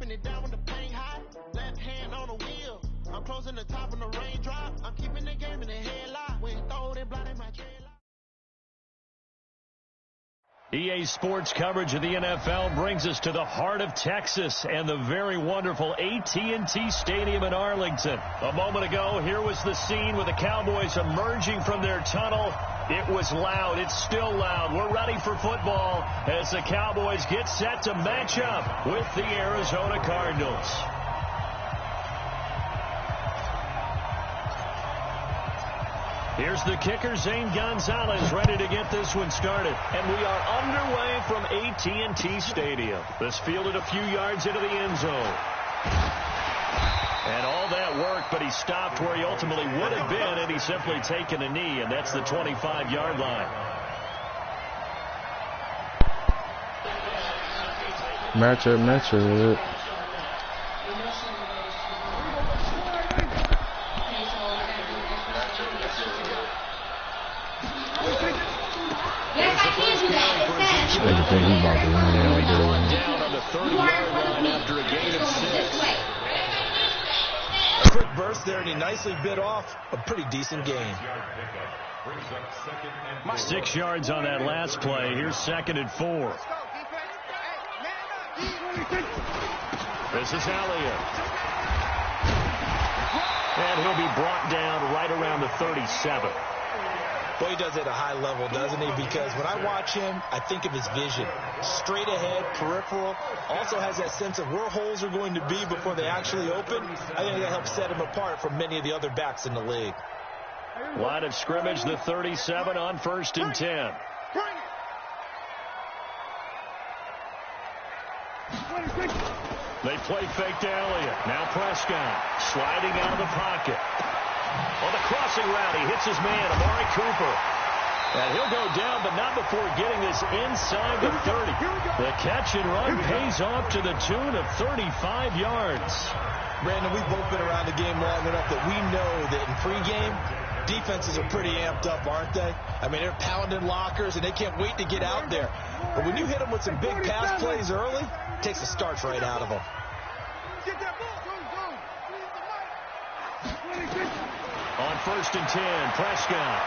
Wiping it down with the paint hot. Left hand on the wheel. I'm closing the top on the raindrop. I'm keeping the game in the headlock. When throw it, blotting my dreadlock. EA Sports coverage of the NFL brings us to the heart of Texas and the very wonderful AT&T Stadium in Arlington. A moment ago, here was the scene with the Cowboys emerging from their tunnel. It was loud. It's still loud. We're ready for football as the Cowboys get set to match up with the Arizona Cardinals. Here's the kicker, Zane Gonzalez, ready to get this one started. And we are underway from AT&T Stadium. This fielded a few yards into the end zone. And all that worked, but he stopped where he ultimately would have been, and he's simply taken a knee, and that's the 25-yard line. Matchup. Everything he's about to run down on the 30-yard line after a gain of 6. A quick burst there, and he nicely bit off a pretty decent gain. 6 yards on that last play. Here's 2nd and 4. This is Elliott. And he'll be brought down right around the 37. Well, he does it at a high level, doesn't he? Because when I watch him, I think of his vision. Straight ahead, peripheral. Also has that sense of where holes are going to be before they actually open. I think that helps set him apart from many of the other backs in the league. Line of scrimmage, the 37 on 1st and 10. They play fake to Elliott. Now Prescott sliding out of the pocket. On the crossing route, he hits his man, Amari Cooper. And he'll go down, but not before getting this inside the 30. The catch and run pays off to the tune of 35 yards. Brandon, we've both been around the game long enough that we know that in pregame, defenses are pretty amped up, aren't they? I mean, they're pounding lockers, and they can't wait to get out there. But when you hit them with some big pass plays early, it takes the starch right out of them. On 1st and 10, Prescott.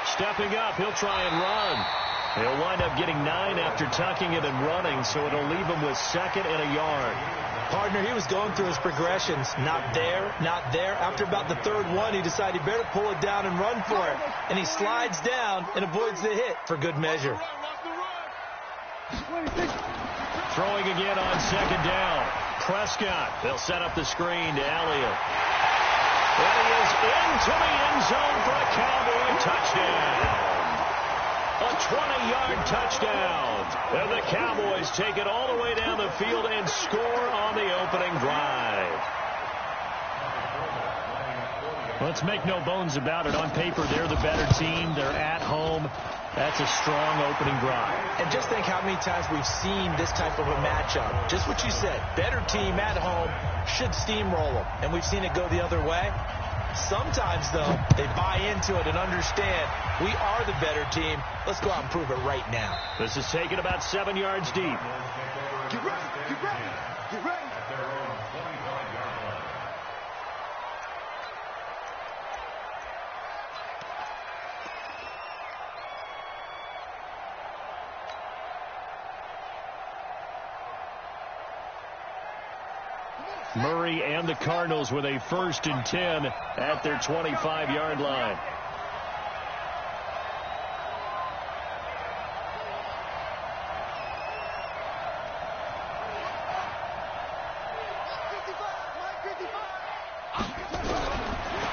Stepping up, he'll try and run. He'll wind up getting 9 after tucking it and running, so it'll leave him with 2nd and a yard. Partner, he was going through his progressions. Not there, not there. After about the 3rd one, he decided he better pull it down and run for it. And he slides down and avoids the hit for good measure. Throwing again on 2nd down. Prescott. They'll set up the screen to Elliott. And he is into the end zone for a Cowboy touchdown. A 20-yard touchdown. And the Cowboys take it all the way down the field and score on the opening drive. Let's make no bones about it. On paper, they're the better team. They're at home. That's a strong opening drive. And just think how many times we've seen this type of a matchup. Just what you said. Better team at home should steamroll them. And we've seen it go the other way. Sometimes, though, they buy into it and understand we are the better team. Let's go out and prove it right now. This is taken about 7 yards deep. Get ready, get ready, get ready. Murray and the Cardinals with a 1st and 10 at their 25-yard line.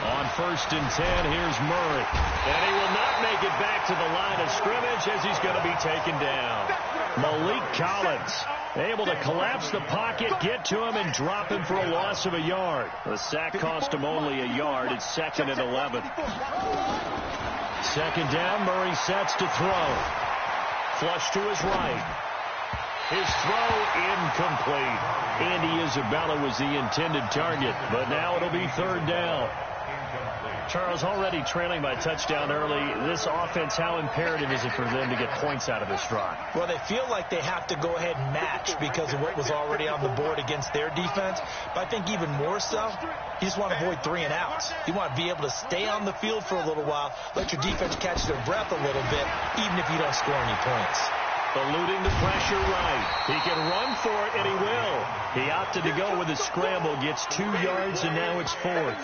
On 1st and 10, here's Murray. And he will not make it back to the line of scrimmage as he's going to be taken down. Malik Collins able to collapse the pocket, get to him, and drop him for a loss of a yard. The sack cost him only a yard. It's 2nd and 11. 2nd down, Murray sets to throw. Flush to his right. His throw incomplete. Andy Isabella was the intended target, but now it'll be 3rd down. Charles, already trailing by touchdown early. This offense, how imperative is it for them to get points out of this drive? Well, they feel like they have to go ahead and match because of what was already on the board against their defense. But I think even more so, you just want to avoid 3 and outs. You want to be able to stay on the field for a little while, let your defense catch their breath a little bit, even if you don't score any points. Eluding the pressure right. He can run for it, and he will. He opted to go with a scramble, gets 2 yards, and now it's 4th.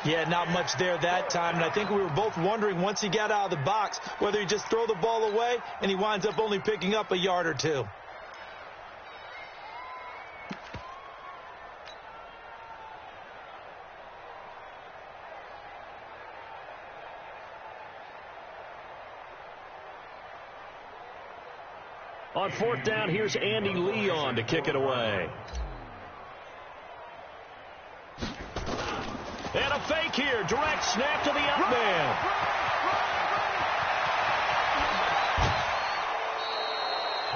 Yeah, not much there that time, and I think we were both wondering once he got out of the box whether he just throw the ball away, and he winds up only picking up a yard or 2. On 4th down, here's Andy Leon to kick it away. And a fake here. Direct snap to the up man.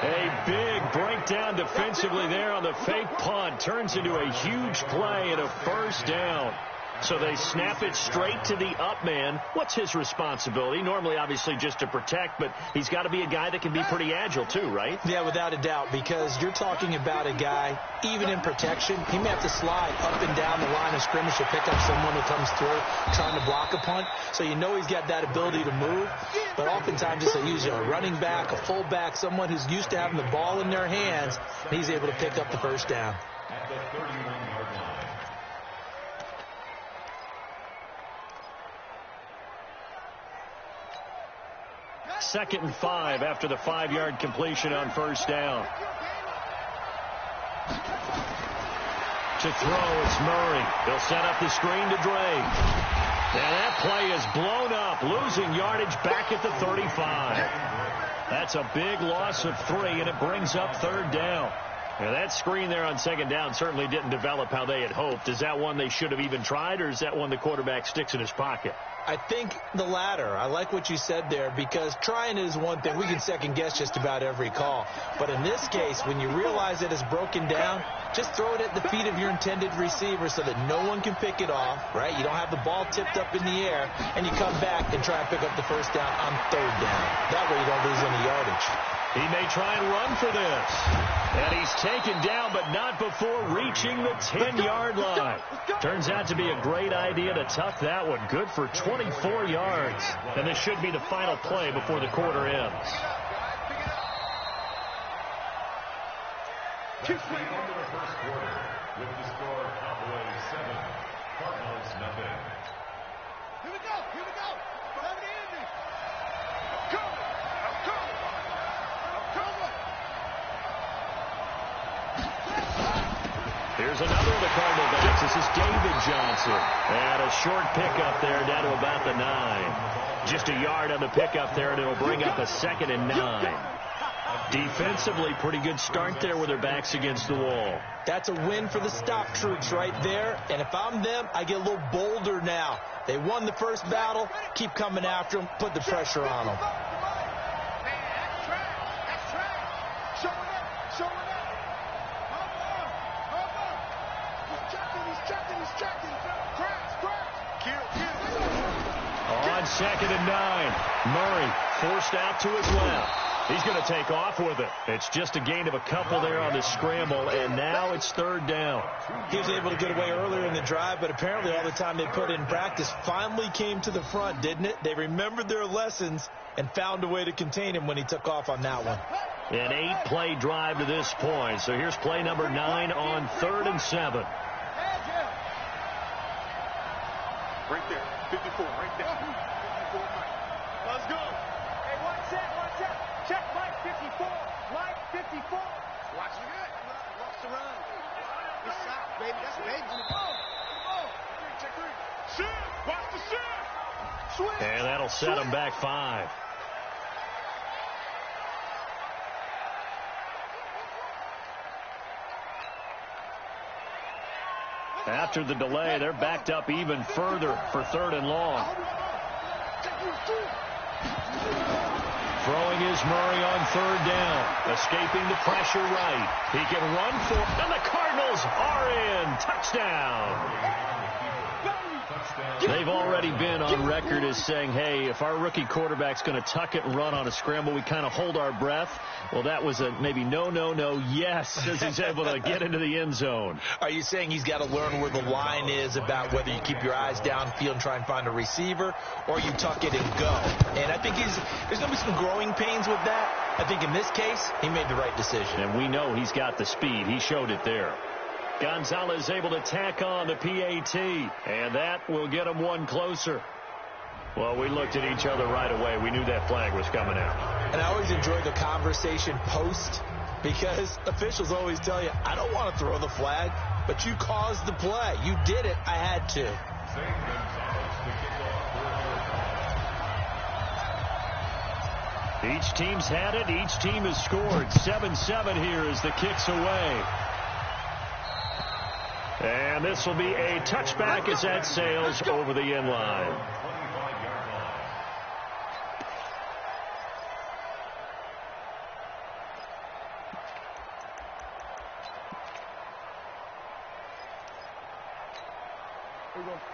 A big breakdown defensively there on the fake punt. Turns into a huge play and a 1st down. So they snap it straight to the up man. What's his responsibility? Normally, obviously, just to protect, but he's got to be a guy that can be pretty agile too, right? Yeah, without a doubt, because you're talking about a guy, even in protection, he may have to slide up and down the line of scrimmage to pick up someone who comes through trying to block a punt. So you know he's got that ability to move, but oftentimes it's usually a running back, a fullback, someone who's used to having the ball in their hands, and he's able to pick up the 1st down. At the 31-yard line. Second and 5 after the 5-yard completion on 1st down. To throw, it's Murray. He'll set up the screen to Drake. And that play is blown up, losing yardage back at the 35. That's a big loss of 3, and it brings up 3rd down. Now, that screen there on 2nd down certainly didn't develop how they had hoped. Is that one they should have even tried, or is that one the quarterback sticks in his pocket? I think the latter. I like what you said there, because trying is one thing. We can second-guess just about every call. But in this case, when you realize that it's broken down, just throw it at the feet of your intended receiver so that no one can pick it off, right? You don't have the ball tipped up in the air, and you come back and try and pick up the 1st down on 3rd down. That way you don't lose any yardage. He may try and run for this. And he's taken down, but not before reaching the 10-yard line. Turns out to be a great idea to tuck that one. Good for 24 yards. And this should be the final play before the quarter ends. Let's get into the 1st quarter with the score Cowboys 7, Cardinals nothing. Here we go. Here we go. Let me in there. Come. Here's another of the Cardinal backs. This is David Johnson. And a short pickup there down to about the 9. Just a yard on the pickup there, and it'll bring up a 2nd and 9. Defensively, pretty good start there with their backs against the wall. That's a win for the stop troops right there. And if I'm them, I get a little bolder now. They won the 1st battle. Keep coming after them. Put the pressure on them. On 2nd and 9, Murray forced out to his left. He's going to take off with it. It's just a gain of a couple there on the scramble, and now it's 3rd down. He was able to get away earlier in the drive, but apparently all the time they put in practice finally came to the front, didn't it? They remembered their lessons and found a way to contain him when he took off on that one. An 8-play drive to this point. So here's play number 9 on 3rd and 7. Right there. 54. Right there. 54. Let's go. Hey, one set. Check Mike 54. Mike 54. Watch it. Watch the run. It's shot, baby. That's baby. On the ball. Check 3. Shit. Watch the shit. Switch. And that'll set them back 5. After the delay, they're backed up even further for 3rd and long. Throwing is Murray on 3rd down. Escaping the pressure right. He can run for it, and the Cardinals are in. Touchdown. They've already been on record as saying, hey, if our rookie quarterback's going to tuck it and run on a scramble, we kind of hold our breath. Well, that was a maybe no, yes, as he's able to get into the end zone. Are you saying he's got to learn where the line is about whether you keep your eyes downfield and try and find a receiver, or you tuck it and go? And I think there's going to be some growing pains with that. I think in this case, he made the right decision. And we know he's got the speed. He showed it there. Gonzalez able to tack on the PAT, and that will get him one closer. Well, we looked at each other right away. We knew that flag was coming out. And I always enjoy the conversation post, because officials always tell you, I don't want to throw the flag, but you caused the play. You did it. I had to. Each team's had it. Each team has scored. 7-7 here as the kick's away. And this will be a touchback as that sails over the end line.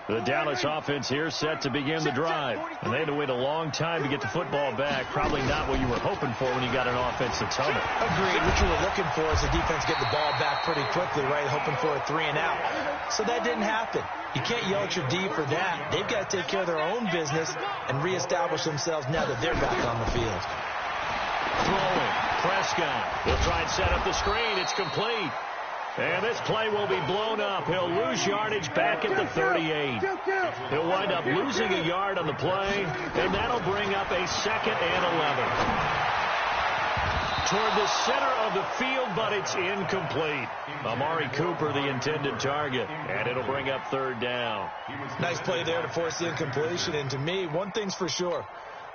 The Dallas offense here set to begin the drive. And they had to wait a long time to get the football back. Probably not what you were hoping for when you got an offense that's humming. Agreed. What you were looking for is the defense get the ball back pretty quickly, right? Hoping for a 3 and out. So that didn't happen. You can't yell at your D for that. They've got to take care of their own business and reestablish themselves now that they're back on the field. Throwing. Prescott will try and set up the screen. It's complete. And this play will be blown up. He'll lose yardage back at the 38. He'll wind up losing a yard on the play, and that'll bring up a 2nd and 11. Toward the center of the field, but it's incomplete. Amari Cooper, the intended target, and it'll bring up 3rd down. Nice play there to force the incompletion, and to me, one thing's for sure.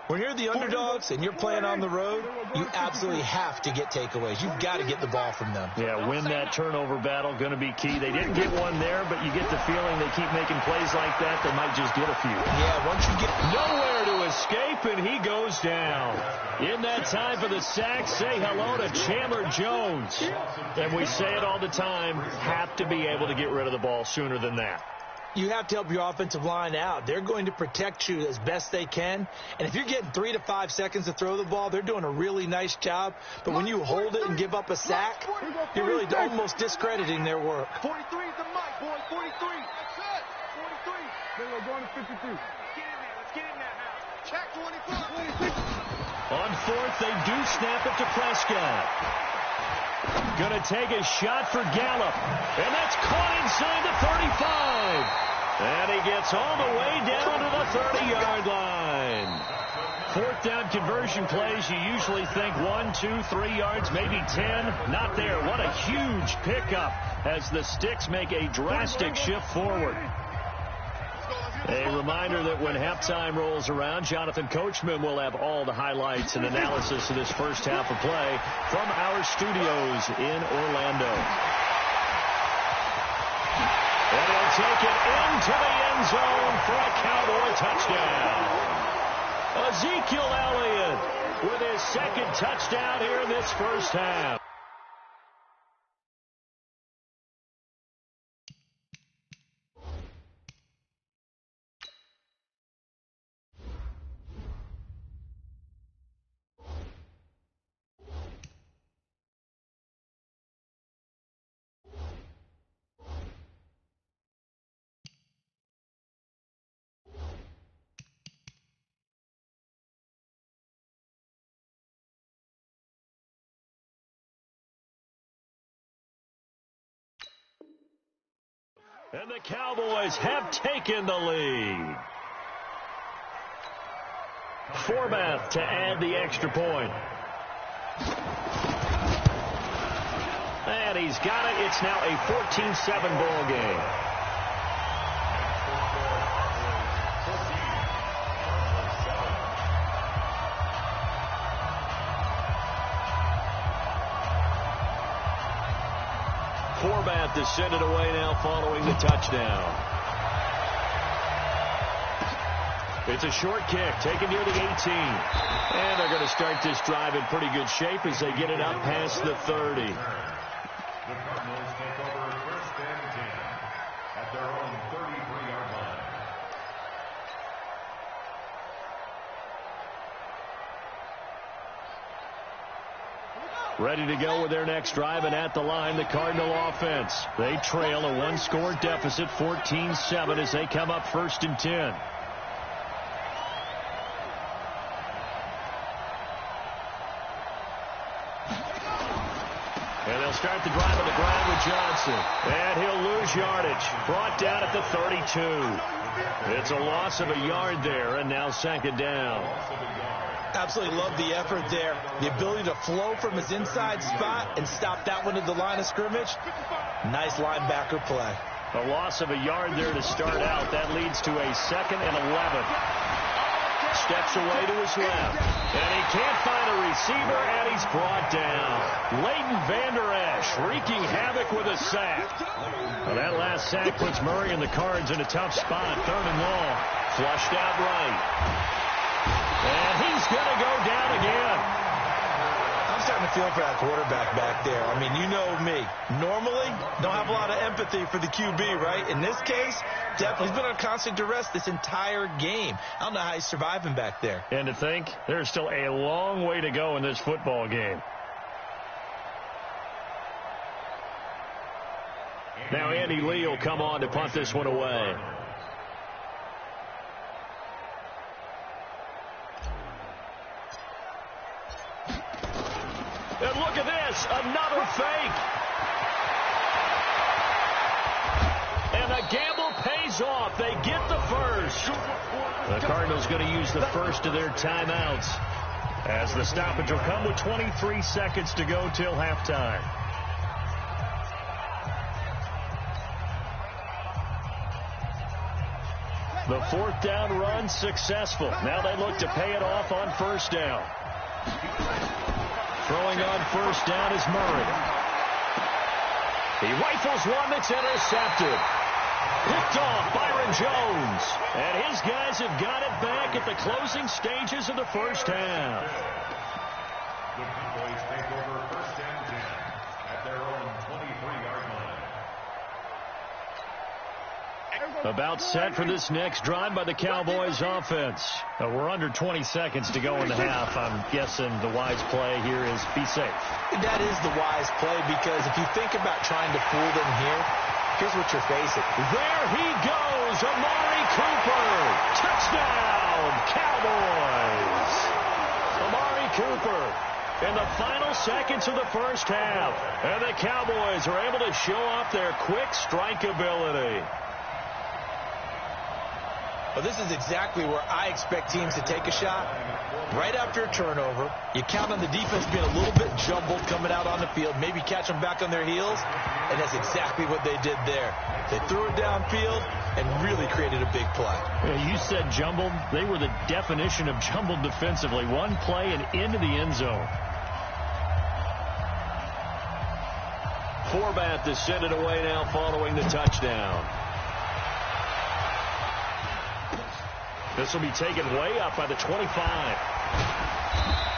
When you're the underdogs and you're playing on the road, you absolutely have to get takeaways. You've got to get the ball from them. Yeah, win that turnover battle, going to be key. They didn't get one there, but you get the feeling they keep making plays like that, they might just get a few. Yeah, once you get nowhere to escape, and he goes down. In that time for the sack, say hello to Chandler Jones. And we say it all the time, have to be able to get rid of the ball sooner than that. You have to help your offensive line out. They're going to protect you as best they can. And if you're getting 3 to 5 seconds to throw the ball, they're doing a really nice job. But when you hold it and give up a sack, you're really almost discrediting their work. 43 is the mic, boy. 43. That's it. 43. Then we're going to 52. Let's get in there. Let's get in there now. Check 24. 26. On 4th, they do snap it to Prescott. Going to take a shot for Gallup. And that's caught inside the 35. And he gets all the way down to the 30-yard line. 4th down conversion plays, you usually think 1, 2, 3 yards, maybe 10. Not there. What a huge pickup as the Sticks make a drastic shift forward. A reminder that when halftime rolls around, Jonathan Coachman will have all the highlights and analysis of this first half of play from our studios in Orlando. And he'll take it into the end zone for a Cowboy touchdown. Ezekiel Elliott with his 2nd touchdown here in this first half. And the Cowboys have taken the lead. Forbath to add the extra point. And he's got it. It's now a 14-7 ball game. Forbath to send it away now following the touchdown. It's a short kick taken near the 18. And they're going to start this drive in pretty good shape as they get it up past the 30. The Cardinals take over 1st and 10 at their own 33-yard line. Ready to go with their next drive, and at the line, the Cardinal offense. They trail a one-score deficit, 14-7, as they come up 1st and 10. And they'll start the drive on the ground with Johnson. And he'll lose yardage. Brought down at the 32. It's a loss of a yard there, and now 2nd down. Absolutely love the effort there. The ability to flow from his inside spot and stop that one at the line of scrimmage. Nice linebacker play. A loss of a yard there to start out. That leads to a 2nd and 11. Steps away to his left. And he can't find a receiver, and he's brought down. Leighton Vander Esch wreaking havoc with a sack. Well, that last sack puts Murray and the Cards in a tough spot. 3rd and long. Flushed out right. And he's going to go down again. I'm starting to feel for that quarterback back there. I mean, you know me. Normally, don't have a lot of empathy for the QB, right? In this case, definitely he's been on constant duress this entire game. I don't know how he's surviving back there. And to think, there's still a long way to go in this football game. Now Andy Lee will come on to punt this one away. And look at this, another fake. And the gamble pays off. They get the first. The Cardinals going to use the first of their timeouts, as the stoppage will come with 23 seconds to go till halftime. The 4th down run successful. Now they look to pay it off on 1st down. Throwing on 1st down is Murray. He rifles one that's intercepted. Picked off Byron Jones. And his guys have got it back at the closing stages of the 1st half. The Cowboys take over 1st and 10 at their own 23-yard line. About set for this next drive by the Cowboys offense. We're under 20 seconds to go in the half. I'm guessing the wise play here is be safe. That is the wise play, because if you think about trying to fool them here, here's what you're facing. There he goes, Amari Cooper. Touchdown, Cowboys. Amari Cooper in the final seconds of the 1st half. And the Cowboys are able to show off their quick strike ability. Well, this is exactly where I expect teams to take a shot. Right after a turnover, you count on the defense being a little bit jumbled coming out on the field, maybe catch them back on their heels, and that's exactly what they did there. They threw it downfield and really created a big play. Yeah, you said jumbled. They were the definition of jumbled defensively. One play and into the end zone. Forbath to send it away now following the touchdown. This will be taken way up by the 25.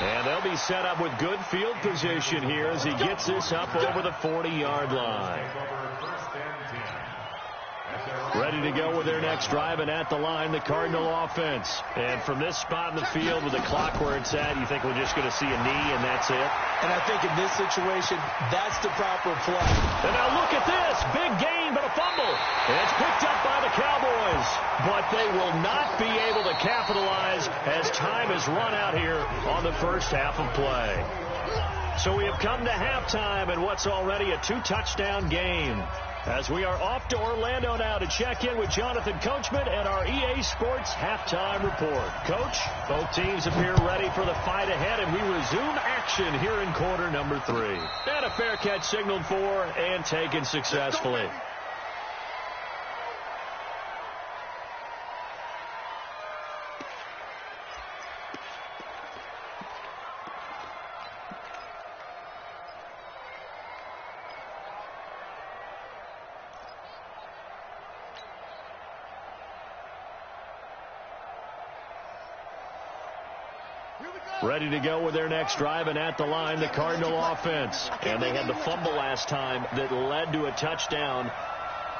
And they'll be set up with good field position here as he gets this up over the 40-yard line. Ready to go with their next drive, and at the line, the Cardinal offense. And from this spot in the field with the clock where it's at, you think we're just going to see a knee and that's it? And I think in this situation, that's the proper play. And now look at this. Big gain, but a fumble. And it's picked up by the Cowboys. But they will not be able to capitalize as time has run out here on the 1st half of play. So we have come to halftime in what's already a 2-touchdown game, as we are off to Orlando now to check in with Jonathan Coachman and our EA Sports halftime report. Coach, both teams appear ready for the fight ahead, and we resume action here in quarter number 3. And a fair catch signaled for and taken successfully. Ready to go with their next drive, and at the line, the Cardinal offense. And they had the fumble last time that led to a touchdown.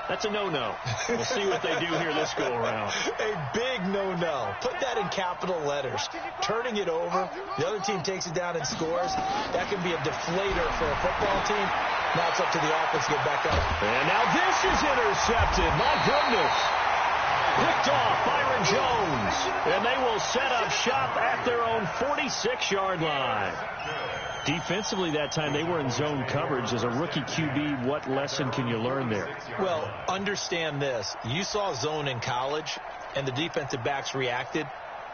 That's a no-no. We'll see what they do here this go-around. A big no-no. Put that in capital letters. Turning it over, the other team takes it down and scores. That can be a deflator for a football team. Now it's up to the offense to get back up. And now this is intercepted. My goodness. Picked off Byron Jones. And they will set up shop at their own 46-yard line. Defensively that time, they were in zone coverage. As a rookie QB, what lesson can you learn there? Well, understand this. You saw zone in college, and the defensive backs reacted,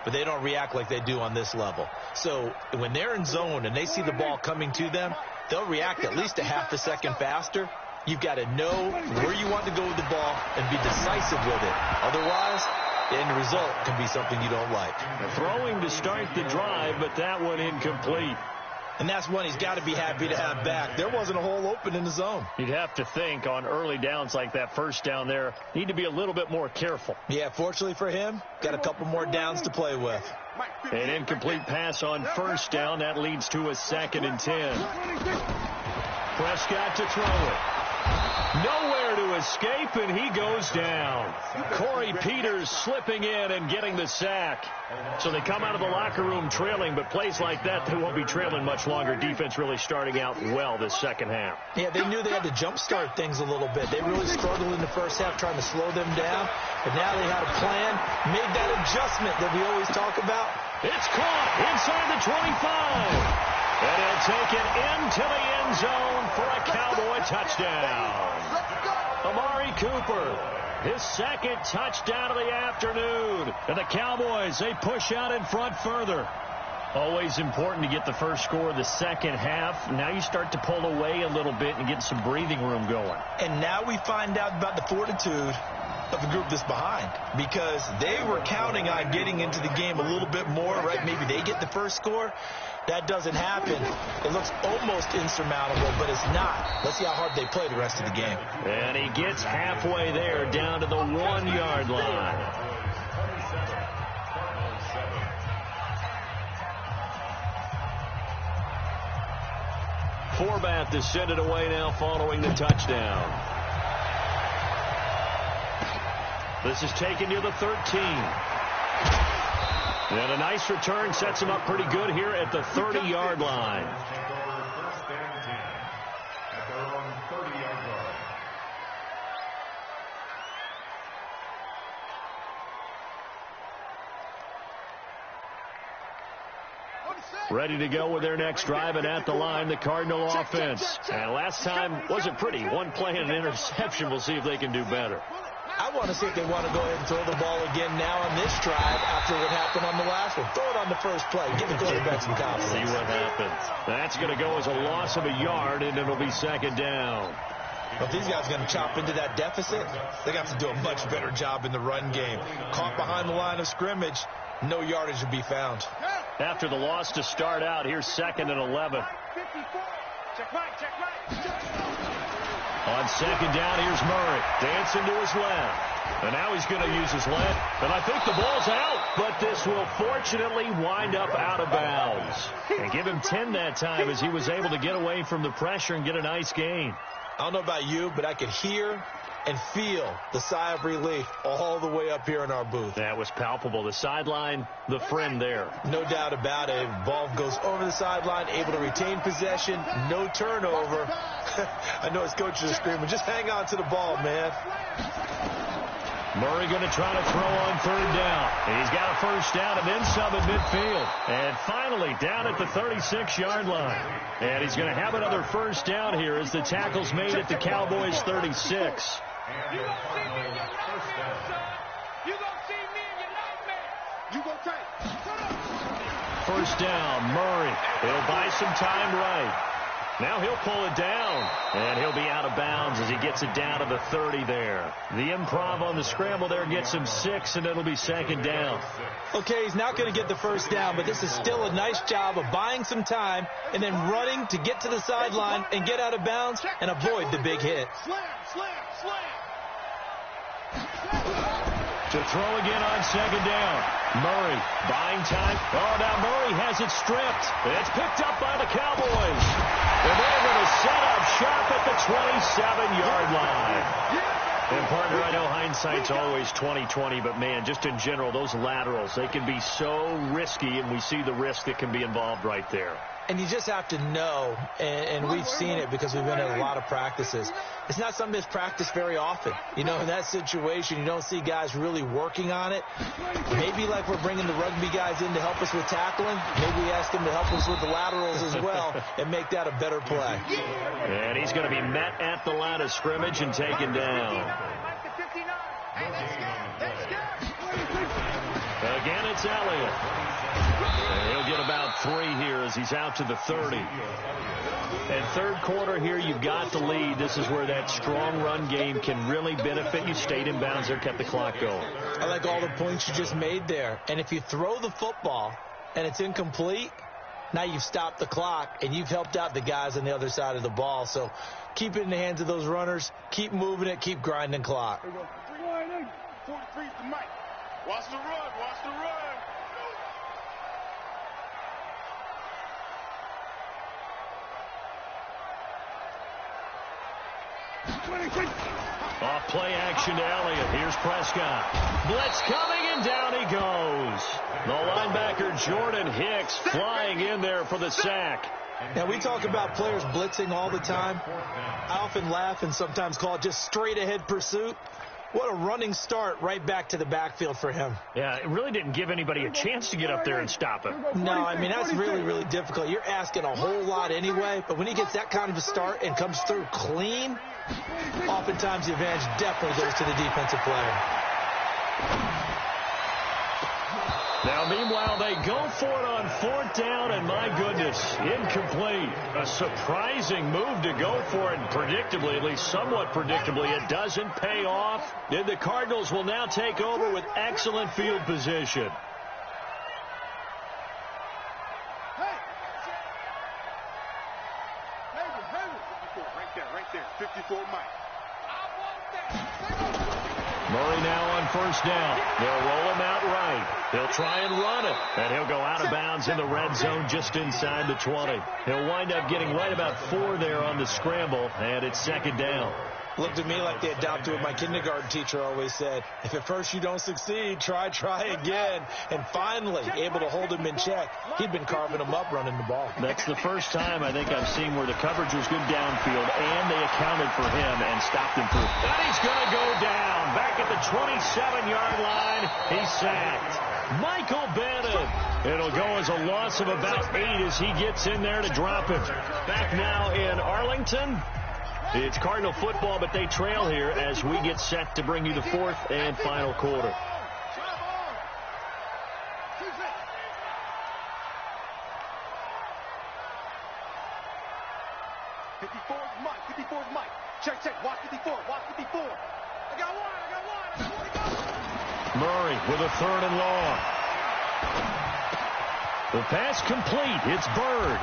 but they don't react like they do on this level. So when they're in zone and they see the ball coming to them, they'll react at least a half a second faster. You've got to know where you want to go with the ball and be decisive with it. Otherwise, the end result can be something you don't like. Throwing to start the drive, but that one incomplete. And that's one he's got to be happy to have back. There wasn't a hole open in the zone. You'd have to think on early downs like that first down there, need to be a little bit more careful. Yeah, fortunately for him, got a couple more downs to play with. An incomplete pass on first down. That leads to a 2nd and 10. Prescott to throw it. Nowhere to escape, and he goes down. Corey Peters slipping in and getting the sack. So they come out of the locker room trailing, but plays like that, they won't be trailing much longer. Defense really starting out well this second half. Yeah, they knew they had to jumpstart things a little bit. They really struggled in the first half trying to slow them down, but now they had a plan, made that adjustment that we always talk about. It's caught inside the 25. And he'll take it into the end zone for a Cowboy touchdown. Amari Cooper, his 2nd touchdown of the afternoon. And the Cowboys, they push out in front further. Always important to get the first score of the second half. Now you start to pull away a little bit and get some breathing room going. And now we find out about the fortitude of the group that's behind, because they were counting on getting into the game a little bit more, right? Maybe they get the first score. That doesn't happen. It looks almost insurmountable, but it's not. Let's see how hard they play the rest of the game. And he gets halfway there, down to the 1-yard line. Forbath to send it away now following the touchdown. This is taken near the 13. And a nice return sets him up pretty good here at the 30-yard line. Ready to go with their next drive, and at the line, the Cardinal offense. And last time wasn't pretty. One play and an interception. We'll see if they can do better. I want to see if they want to go ahead and throw the ball again now on this drive after what happened on the last one. Throw it on the first play. Give the quarterback some confidence. See what happens. That's going to go as a loss of a yard, and it'll be 2nd down. Well, if these guys are going to chop into that deficit, they got to do a much better job in the run game. Caught behind the line of scrimmage, no yardage to be found. After the loss to start out, here's 2nd and 11. Check right. On 2nd down, here's Murray. Dancing to his left. And now he's going to use his left. And I think the ball's out. But this will fortunately wind up out of bounds. And give him 10 that time as he was able to get away from the pressure and get a nice gain. I don't know about you, but I could hear and feel the sigh of relief all the way up here in our booth. That was palpable. The sideline, the friend there. No doubt about it. Ball goes over the sideline, able to retain possession, no turnover. I know his coaches are screaming, just hang on to the ball, man. Murray going to try to throw on 3rd down. He's got a first down and then some at midfield. And finally down at the 36-yard line. And he's going to have another first down here as the tackle's made at the Cowboys' 36. You gonna see me in your nightmare, son. You gonna see me in your nightmare. You gonna take. First down, Murray. He'll buy some time right. Now he'll pull it down, and he'll be out of bounds as he gets it down to the 30 there. The improv on the scramble there gets him 6, and it'll be 2nd down. Okay, he's not going to get the first down, but this is still a nice job of buying some time and then running to get to the sideline and get out of bounds and avoid the big hit. Slam. To throw again on 2nd down. Murray buying time. Oh, now Murray has it stripped. It's picked up by the Cowboys. And they're going to set up shop at the 27-yard line. And, partner, I know hindsight's always 20/20, but, man, just in general, those laterals, they can be so risky, and we see the risk that can be involved right there. And you just have to know, and we've seen it because we've been at a lot of practices. It's not something that's practiced very often. You know, in that situation, you don't see guys really working on it. Maybe like we're bringing the rugby guys in to help us with tackling. Maybe we ask them to help us with the laterals as well and make that a better play. And he's going to be met at the line of scrimmage and taken down. Again, it's Elliott. And he'll get about 3 here as he's out to the 30. And third quarter here, you've got the lead. This is where that strong run game can really benefit you. Stayed in bounds there, kept the clock going. I like all the points you just made there. And if you throw the football and it's incomplete, now you've stopped the clock and you've helped out the guys on the other side of the ball. So keep it in the hands of those runners. Keep moving it. Keep grinding clock. 43 to Mike. Watch the run. Watch the run. Off play action to Elliott. Here's Prescott. Blitz coming, and down he goes. The linebacker Jordan Hicks flying in there for the sack. Now, we talk about players blitzing all the time. I often laugh and sometimes call it just straight-ahead pursuit. What a running start right back to the backfield for him. Yeah, it really didn't give anybody a chance to get up there and stop him. No, I mean, that's really, really difficult. You're asking a whole lot anyway, but when he gets that kind of a start and comes through clean, oftentimes the advantage definitely goes to the defensive player. Now, meanwhile, they go for it on 4th down, and my goodness, incomplete. A surprising move to go for it, and predictably, at least somewhat predictably, it doesn't pay off. And the Cardinals will now take over with excellent field position. Right there. 54 Mike. Murray now on 1st down. They'll roll him out right. He'll try and run it. And he'll go out of bounds in the red zone just inside the 20. He'll wind up getting right about 4 there on the scramble, and it's 2nd down. Looked to me like they adopted what my kindergarten teacher always said. If at first you don't succeed, try again. And finally, able to hold him in check. He'd been carving him up running the ball. That's the first time I think I've seen where the coverage was good downfield, and they accounted for him and stopped him through. And he's going to go down. Back at the 27-yard line, he's sacked. Michael Bennett. It'll go as a loss of about 8 as he gets in there to drop him. Back now in Arlington. It's Cardinal football, but they trail here as we get set to bring you the 4th and final quarter. Mike. Check. Watch 54. I got one. Murray with a 3rd and long. The pass complete. It's Bird.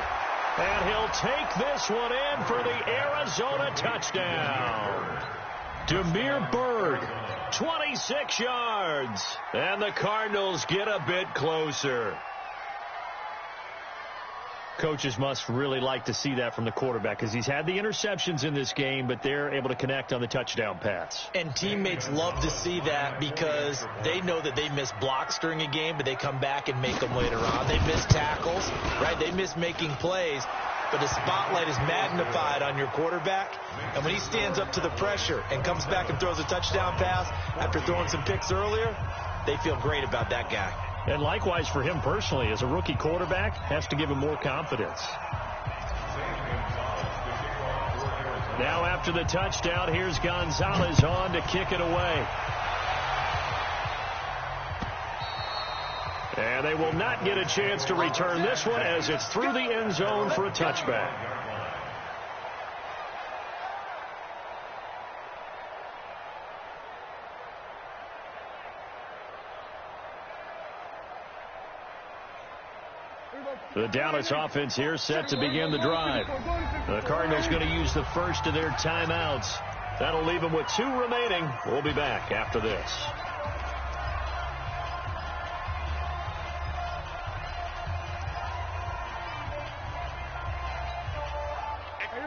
And he'll take this one in for the Arizona touchdown. Damiere Byrd, 26 yards. And the Cardinals get a bit closer. Coaches must really like to see that from the quarterback because he's had the interceptions in this game, but they're able to connect on the touchdown pass. And teammates love to see that because they know that they miss blocks during a game, but they come back and make them later on. They miss tackles, right? They miss making plays, but the spotlight is magnified on your quarterback. And when he stands up to the pressure and comes back and throws a touchdown pass after throwing some picks earlier, they feel great about that guy. And likewise for him personally, as a rookie quarterback, has to give him more confidence. Now after the touchdown, here's Gonzalez on to kick it away. And they will not get a chance to return this one as it's through the end zone for a touchback. The Dallas offense here set to begin the drive. The Cardinals going to use the first of their timeouts. That'll leave them with 2 remaining. We'll be back after this.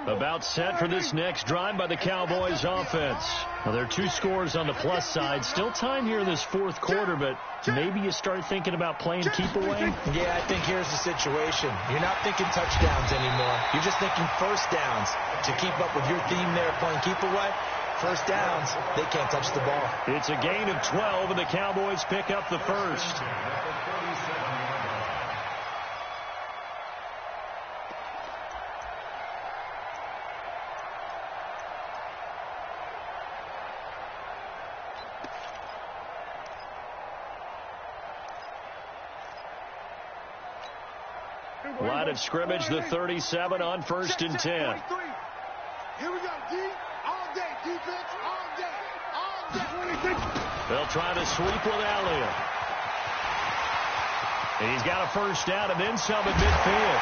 About set for this next drive by the Cowboys offense. Well, there are 2 scores on the plus side. Still time here in this fourth quarter, but maybe you start thinking about playing keep away? Yeah, I think here's the situation. You're not thinking touchdowns anymore. You're just thinking first downs. To keep up with your theme there, playing keep away, first downs, they can't touch the ball. It's a gain of 12, and the Cowboys pick up the first. Line of scrimmage, the 37 on 1st and 10. Here we go, D. All day, defense, all day, all day. They'll try to sweep with Elliott. He's got a first down and then some at midfield.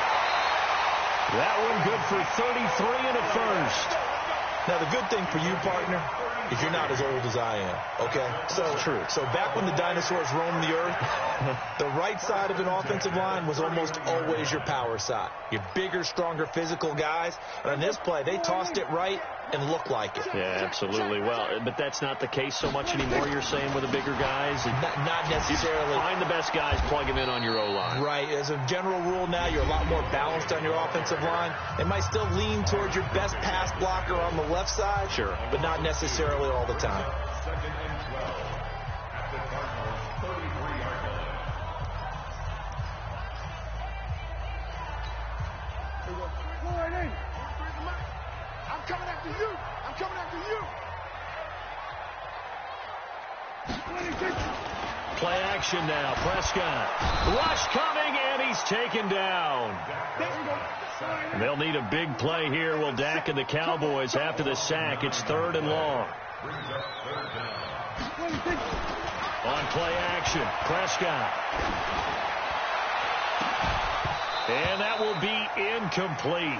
That one good for 33 and a first. Now, the good thing for you, partner, is you're not as old as I am, okay? So back when the dinosaurs roamed the earth, the right side of an offensive line was almost always your power side. Your bigger, stronger, physical guys. And on this play, they tossed it right and looked like it. Yeah, absolutely. Well, but that's not the case so much anymore, you're saying, with the bigger guys? Not necessarily. Find the best guys, plug them in on your O-line. Right. As a general rule now, you're a lot more balanced on your offensive line. It might still lean towards your best pass blocker on the left side. Sure. But not necessarily all the time. 2nd and 12 at the Cardinals' 33-yard line. I'm coming after you. I'm coming after you. Play action now. Prescott. Rush coming, and he's taken down. They'll need a big play here. Will Dak and the Cowboys after the sack. It's 3rd and long. On play action, Prescott. And that will be incomplete.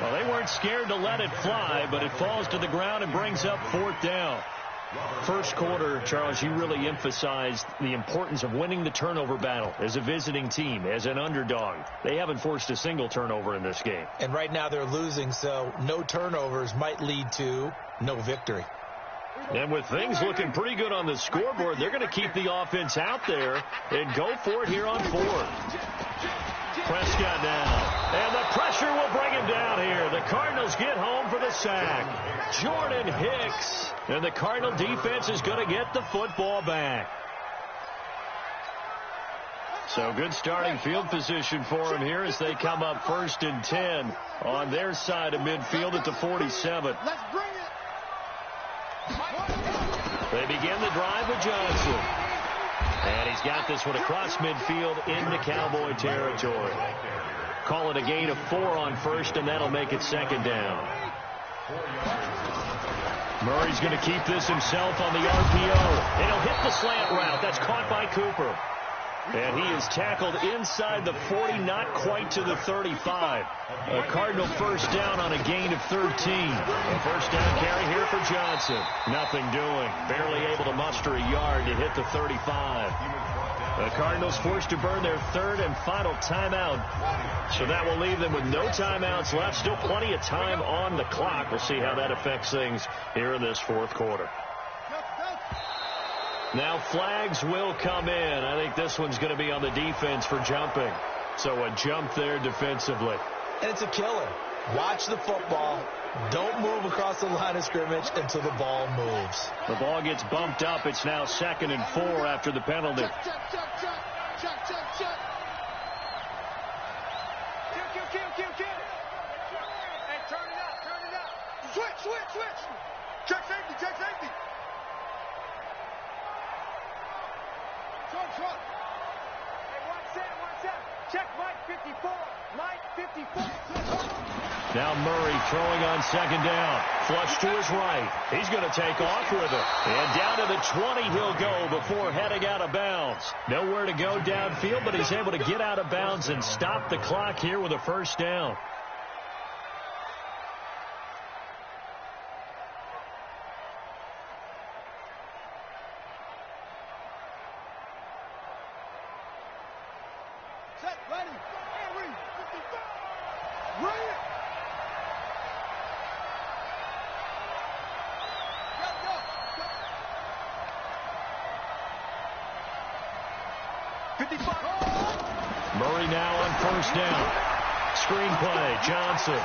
Well, they weren't scared to let it fly, but it falls to the ground and brings up 4th down. First quarter, Charles, you really emphasized the importance of winning the turnover battle as a visiting team, as an underdog. They haven't forced a single turnover in this game. And right now they're losing, so no turnovers might lead to no victory. And with things looking pretty good on the scoreboard, they're going to keep the offense out there and go for it here on 4th. Prescott now. And the pressure will bring him down here. The Cardinals get home for the sack. Jordan Hicks. And the Cardinal defense is going to get the football back. So good starting field position for him here as they come up 1st and 10 on their side of midfield at the 47. Let's bring it. They begin the drive with Johnson. And he's got this one across midfield into Cowboy territory. Call it a gain of 4 on 1st, and that'll make it 2nd down. Murray's going to keep this himself on the RPO. And he'll hit the slant route. That's caught by Cooper. And he is tackled inside the 40, not quite to the 35. A Cardinal first down on a gain of 13. A first down carry here for Johnson. Nothing doing. Barely able to muster a yard to hit the 35. The Cardinals forced to burn their 3rd and final timeout. So that will leave them with no timeouts left. Still plenty of time on the clock. We'll see how that affects things here in this 4th quarter. Now flags will come in. I think this one's going to be on the defense for jumping. So a jump there defensively. And it's a killer. Watch the football. Don't move across the line of scrimmage until the ball moves. The ball gets bumped up. It's now 2nd and 4 after the penalty. Check. Kill. Hey, turn it up. Switch. Check safety. Truck. Hey, one set. Check Mike 54. Now Murray throwing on 2nd down. Flush to his right. He's going to take off with it. And down to the 20 he'll go before heading out of bounds. Nowhere to go downfield, but he's able to get out of bounds and stop the clock here with a first down. Murray now on first down. Screenplay, Johnson.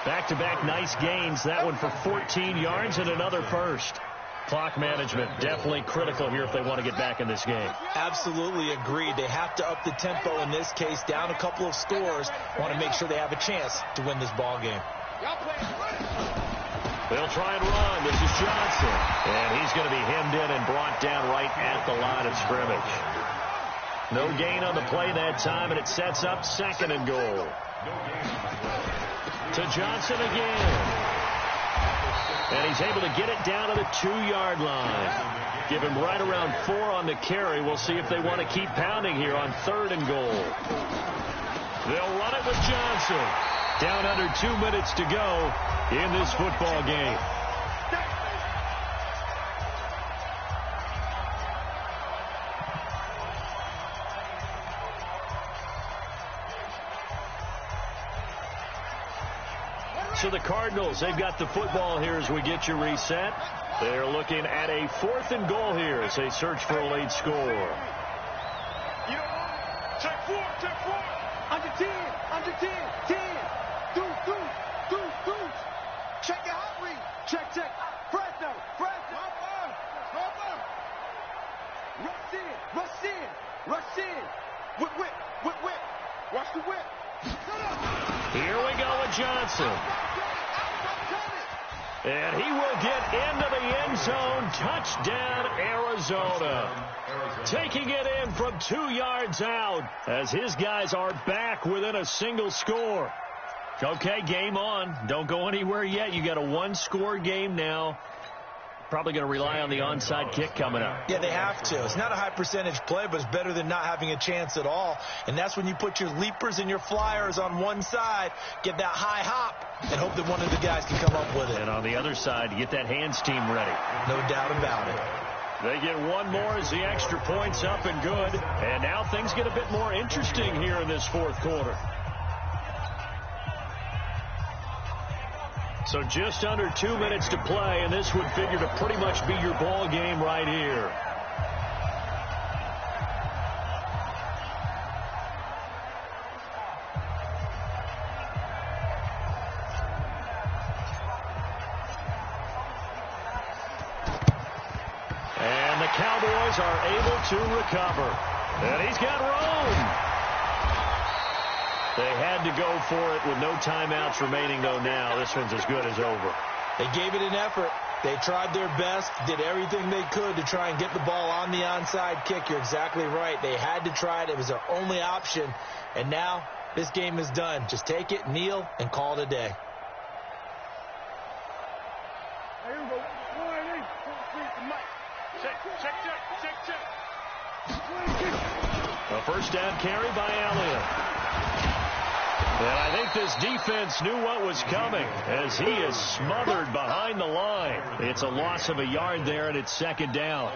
Back-to-back nice gains. That one for 14 yards and another first. Clock management definitely critical here if they want to get back in this game. Absolutely agreed. They have to up the tempo in this case, down a couple of scores. Want to make sure they have a chance to win this ball game. They'll try and run. This is Johnson. And he's going to be hemmed in and brought down right at the line of scrimmage. No gain on the play that time, and it sets up second and goal. To Johnson again. And he's able to get it down to the 2-yard line. Give him right around 4 on the carry. We'll see if they want to keep pounding here on 3rd and goal. They'll run it with Johnson. Down under 2 minutes to go in this football game. So the Cardinals, they've got the football here as we get you reset. They're looking at a 4th and goal here as they search for a late score. You know what? Check 4. Under 10. 10. Do. Check your hot read. Check. Fresno. Hopper. Rush in. Whip. Watch the whip. Here we go with Johnson. And he will get into the end zone. Touchdown, Arizona. Taking it in from 2 yards out as his guys are back within a single score. Okay, game on. Don't go anywhere yet. You got a 1-score game now. Probably going to rely on the onside kick coming up. Yeah, they have to. It's not a high percentage play, but it's better than not having a chance at all. And that's when you put your leapers and your flyers on one side, get that high hop, and hope that one of the guys can come up with it. And on the other side, get that hands team ready. No doubt about it. They get one more as the extra point's up and good. And now things get a bit more interesting here in this 4th quarter. So just under 2 minutes to play, and this would figure to pretty much be your ball game right here. And the Cowboys are able to recover. And he's got room. They had to go for it with no timeouts remaining, though, now. This one's as good as over. They gave it an effort. They tried their best, did everything they could to try and get the ball on the onside kick. You're exactly right. They had to try it. It was their only option. And now this game is done. Just take it, kneel, and call it a day. A first down carry by Elliott. And I think this defense knew what was coming as he is smothered behind the line. It's a loss of a yard there, and it's 2nd down.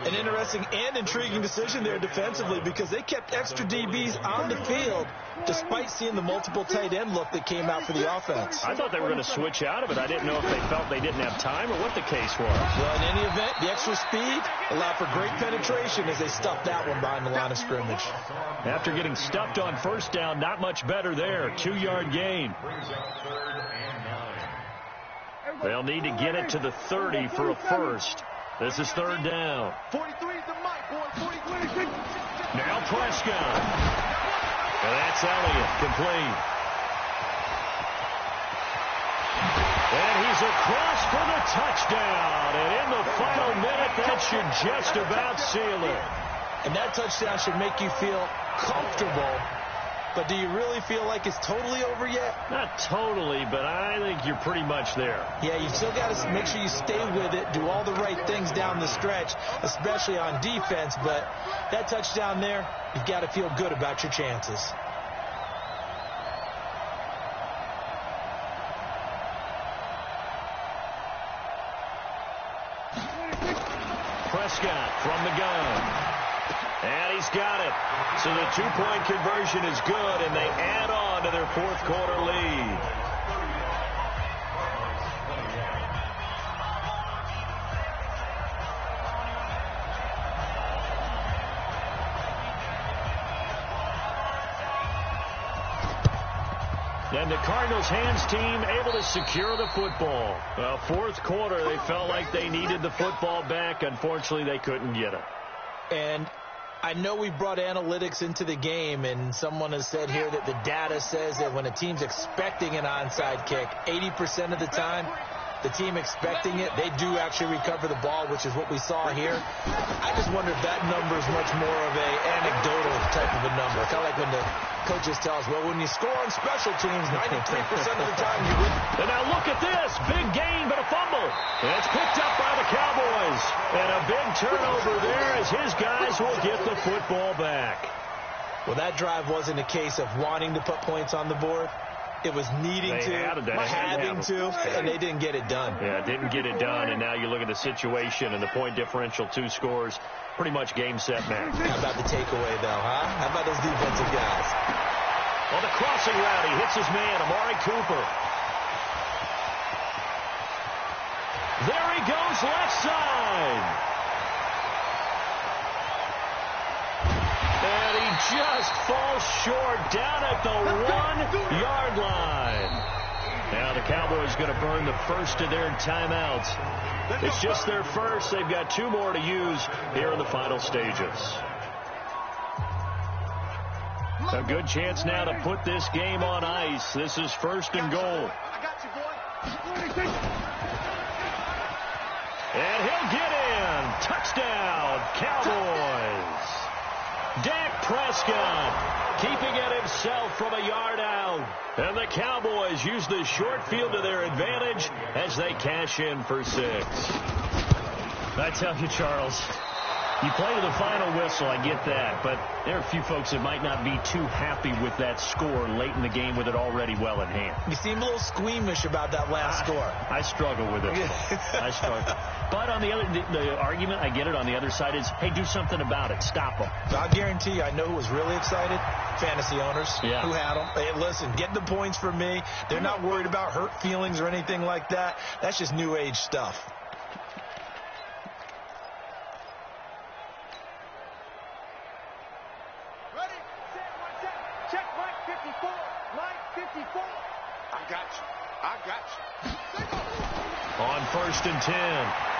An interesting and intriguing decision there defensively because they kept extra DBs on the field despite seeing the multiple tight end look that came out for the offense. I thought they were going to switch out of it. I didn't know if they felt they didn't have time or what the case was. Well, in any event, the extra speed allowed for great penetration as they stuffed that one behind the line of scrimmage. After getting stuffed on first down, not much better there. 2-yard gain. They'll need to get it to the 30 for a first. This is 3rd down. 43 is the mic, boy. 43. Now Prescott. And that's Elliott, complete. And he's across for the touchdown. And in the final minute, that should just about seal it. And that touchdown should make you feel comfortable. But do you really feel like it's totally over yet? Not totally, but I think you're pretty much there. Yeah, you still got to make sure you stay with it, do all the right things down the stretch, especially on defense. But that touchdown there, you've got to feel good about your chances. Prescott from the gun. And he's got it. So the 2-point conversion is good, and they add on to their 4th quarter lead. And the Cardinals' hands team able to secure the football. Well, fourth quarter, they felt like they needed the football back. Unfortunately, they couldn't get it. And I know we brought analytics into the game, and someone has said here that the data says that when a team's expecting an onside kick, 80% of the time, the team expecting it, they do actually recover the ball, which is what we saw here. I just wonder if that number is much more of a anecdotal type of a number. Kind of like when the coaches tell us, well, when you score on special teams, 93% of the time you win. And now look at this. Big gain, but a fumble. And it's picked up by the Cowboys. And a big turnover there as his guys will get the football back. Well, that drive wasn't a case of wanting to put points on the board. It was needing having to, and they didn't get it done. Yeah, didn't get it done, and now you look at the situation and the point differential, 2 scores, pretty much game, set, match. How about the takeaway, though, huh? How about those defensive guys? On the crossing route, he hits his man, Amari Cooper. There he goes, left side. And he just falls short down at the 1-yard line. Now the Cowboys going to burn the first of their timeouts. It's just their first. They've got 2 more to use here in the final stages. A good chance now to put this game on ice. This is 1st and goal. I got you, boy. And he'll get in. Touchdown, Cowboys. Dak Prescott keeping it himself from a yard out. And the Cowboys use the short field to their advantage as they cash in for 6. I tell you, Charles, you play to the final whistle, I get that, but there are a few folks that might not be too happy with that score late in the game with it already well in hand. You seem a little squeamish about that last score. I struggle with it. I struggle. But on the other, the argument, I get it, on the other side is, hey, do something about it. Stop them. I'll guarantee you, I know who was really excited. Fantasy owners who had them. Hey, listen, get the points for me. They're not worried about hurt feelings or anything like that. That's just new age stuff. On 1st and 10,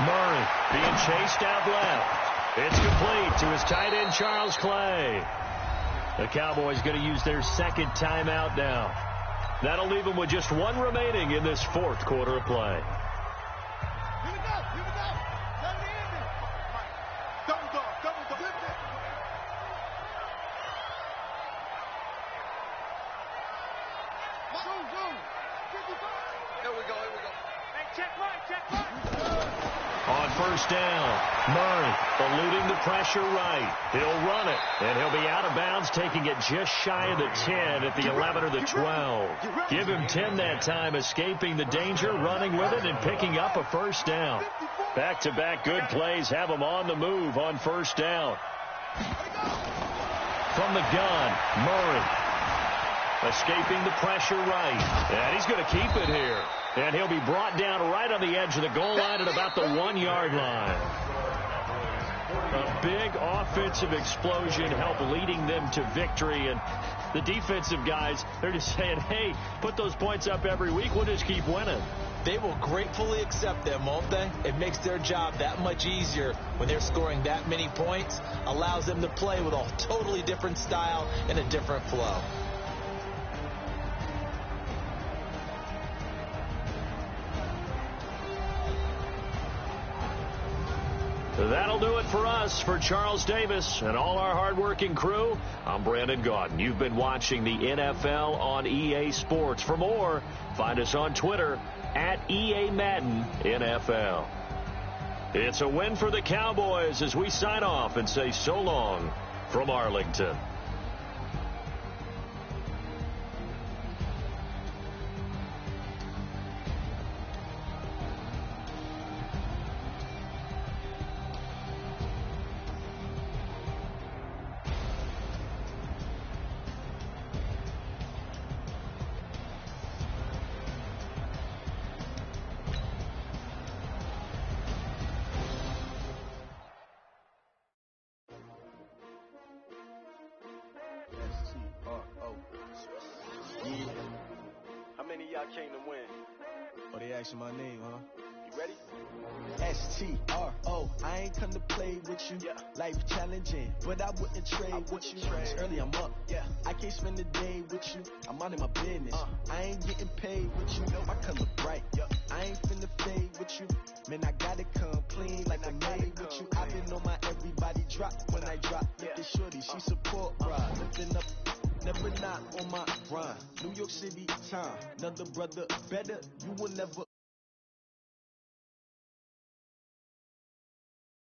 Murray being chased out left. It's complete to his tight end, Charles Clay. The Cowboys going to use their 2nd timeout now. That'll leave them with just 1 remaining in this 4th quarter of play. Here we go. Let me in there. Double dog. Zoom. 55. Here we go. Hey, check right. On 1st down, Murray eluding the pressure right. He'll run it, and he'll be out of bounds, taking it just shy of the 10 at the 11 or the 12. Give him 10 that time, escaping the danger, running with it, and picking up a 1st down. Back-to-back good plays have him on the move on 1st down. From the gun, Murray escaping the pressure right, and he's going to keep it here. And he'll be brought down right on the edge of the goal line at about the 1-yard line. A big offensive explosion helped leading them to victory. And the defensive guys, they're just saying, hey, put those points up every week. We'll just keep winning. They will gratefully accept them, won't they? It makes their job that much easier when they're scoring that many points. Allows them to play with a totally different style and a different flow. That'll do it for us. For Charles Davis and all our hardworking crew, I'm Brandon Gaudin. You've been watching the NFL on EA Sports. For more, find us on Twitter at EA Madden NFL. It's a win for the Cowboys as we sign off and say so long from Arlington. I came to win. Oh, they asking my name, huh? You ready? S-T-R-O, I ain't come to play with you. Yeah. Life challenging, but I wouldn't trade with you. It's early, I'm up. Yeah. I can't spend the day with you. I'm minding my business. I ain't getting paid with you. My color bright. I ain't finna fade with you. Man, I gotta come clean like I'm made with you. I've been on my everybody drop when I drop. Look at shorty, she support ride. Lifting up, never not on my grind. New York City time. Another brother better, you will never.